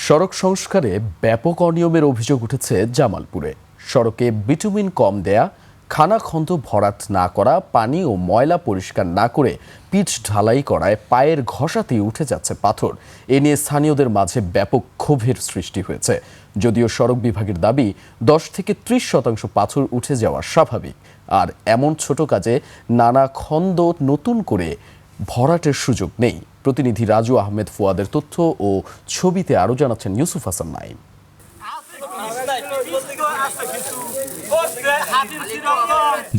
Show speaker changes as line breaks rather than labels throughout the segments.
সড়ক সংস্কারে ব্যাপক অনিয়মের অভিযোগ উঠেছে জামালপুরে। সড়কে বিটুমিন কম দেয়া, খানাখন্দ ভরাট না করা, পানি ও ময়লা পরিষ্কার না করে পিচ ঢালাই করায় পায়ের ঘষাতেই উঠে যাচ্ছে পাথর। এ নিয়ে স্থানীয়দের মাঝে ব্যাপক ক্ষোভের সৃষ্টি হয়েছে। যদিও সড়ক বিভাগের দাবি 10 থেকে 30% পাথর উঠে যাওয়া স্বাভাবিক, আর এমন ছোট কাজে নানা খন্দ নতুন করে ভরাটের সুযোগ নেই। প্রতিনিধি রাজু আহমেদ ফুয়াদের তথ্য ও ছবিতে আরও জানাচ্ছেন ইউসুফ হাসান নাইম।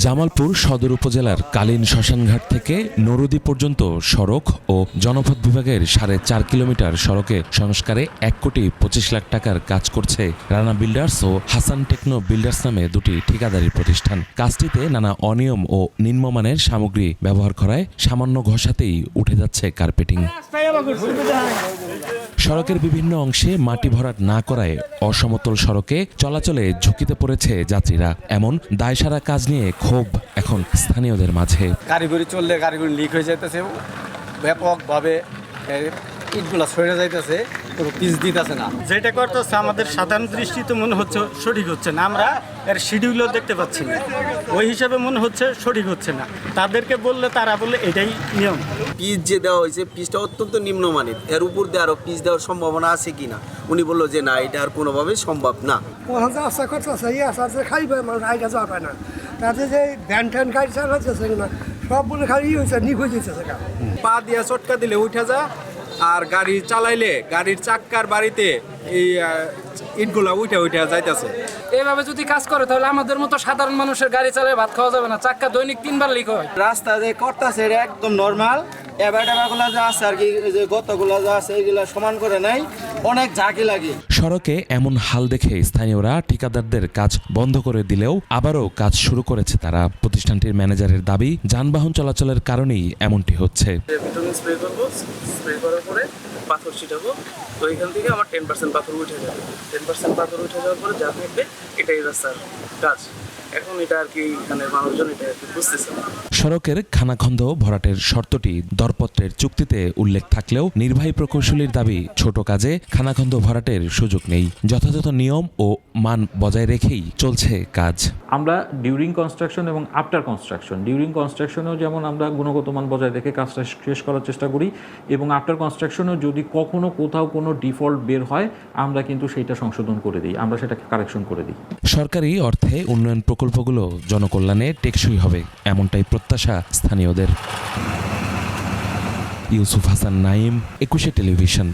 জামালপুর সদর উপজেলার কালীন শ্মশানঘাট থেকে নরুদি পর্যন্ত সড়ক ও জনপথ বিভাগের 4.5 কিলোমিটার সড়কে সংস্কারে 1,25,00,000 টাকার কাজ করছে রানা বিল্ডার্স ও হাসান টেকনো বিল্ডার্স নামে দুটি ঠিকাদারি প্রতিষ্ঠান। কাজটিতে নানা অনিয়ম ও নিম্নমানের সামগ্রী ব্যবহার করায় সামান্য ঘষাতেই উঠে যাচ্ছে কার্পেটিং। সড়কের বিভিন্ন অংশে মাটি ভরাট না করায় অসমতল সড়কে চলাচলে ঝুঁকিতে পড়েছে যাত্রীরা। এমন দায়সারা কাজ নিয়ে ক্ষোভ এখন স্থানীয়দের মাঝে।
গাড়ি চললে গাড়িগুলি লিক হয়ে যাইতেছে, ব্যাপকভাবে ইটগুলা সরে যাইতেছে, কোনো পিচ দিতেছে না।
যেটা করতেছে আমাদের সাধারণ দৃষ্টিতে মনে হচ্ছে সঠিক হচ্ছে না, আমরা এর শিডিউলও দেখতে পাচ্ছি না, ওই হিসাবে মনে হচ্ছে সঠিক হচ্ছে না। তাদেরকে বললে তারা বলে এটাই নিয়ম।
পিচ যে দেওয়া হয়েছে পিচটা অত্যন্ত নিম্নমানের, এর উপর দিয়ে আরও পিচ দেওয়ার সম্ভাবনা আছে কিনা উনি বললো যে না, এটা আর কোনোভাবেই সম্ভব না।
আশা করতেছে খাইবে আইটা যাবে না, তাতে যে ভ্যান ট্যান গাড়ি চালাতেছে না, সবগুলো খালি হয়েছে নিখ হয়ে যেতেছে।
পা দিয়ে চটকা দিলে উঠে যা, আর গাড়ি চালাইলে গাড়ির চাক্কার বাড়িতে এই ইটগুলা উঠে যাইতেছে।
এভাবে যদি কাজ করে তাহলে আমাদের মতো সাধারণ মানুষের গাড়ি চালায় ভাত খাওয়া যাবে না। চাক্কা দৈনিক 3 বার লিক হয়।
রাস্তা যে করতেছে এটা একদম নর্মাল, এবারগুলা যা আছে আর কি, যে গতগুলা যা আছে এগুলা সমান করে নাই, অনেক ঝাঁকি লাগে।
সড়কে এমন হাল দেখে স্থানীয়রা ঠিকাদারদের কাজ বন্ধ করে দিলেও আবারও কাজ শুরু করেছে তারা। প্রতিষ্ঠানটির ম্যানেজারের দাবি, যানবাহন চলাচলের কারণেই এমনটি হচ্ছে।
বিটুমিন স্প্রে করবো, স্প্রে করার পরে পাথর ছিটাবো, তো এখান থেকে আমার 10% পাথর উঠে যাবে। 10% পাথর উঠে যাওয়ার পরে যা থাকবে এটাই রাস্তার কাজ। এখন এটা আর কি এখানে মানুষজন এটা আর কি বুঝতেছে না।
সড়কের খানাখন্দ ভরাটের শর্তটি দরপত্রের চুক্তিতে উল্লেখ থাকলেও নির্বাহী প্রকৌশলীর দাবি, ছোট কাজে খানাখন্দ ভরাটের সুযোগ নেই। যথাযথ নিয়ম ও মান বজায় রেখেই চলছে কাজ।
আমরা ডিউরিং কনস্ট্রাকশন এবং আফটার কনস্ট্রাকশন, ডিউরিং কনস্ট্রাকশনেও যেমন আমরা গুণগত মান বজায় রেখে কাজটা শেষ করার চেষ্টা করি, এবং আফটার কনস্ট্রাকশনেও যদি কখনো কোথাও কোনো ডিফল্ট বের হয় আমরা কিন্তু সেইটা সংশোধন করে দিই, আমরা সেটাকে কারেকশন করে দিই।
সরকারি অর্থে উন্নয়ন প্রকল্পগুলো জনকল্যাণে টেকসই হবে, এমনটাই প্রত্যাশা স্থানীয়দের। ইউসুফ হাসান নাইম, 21 টেলিভিশন।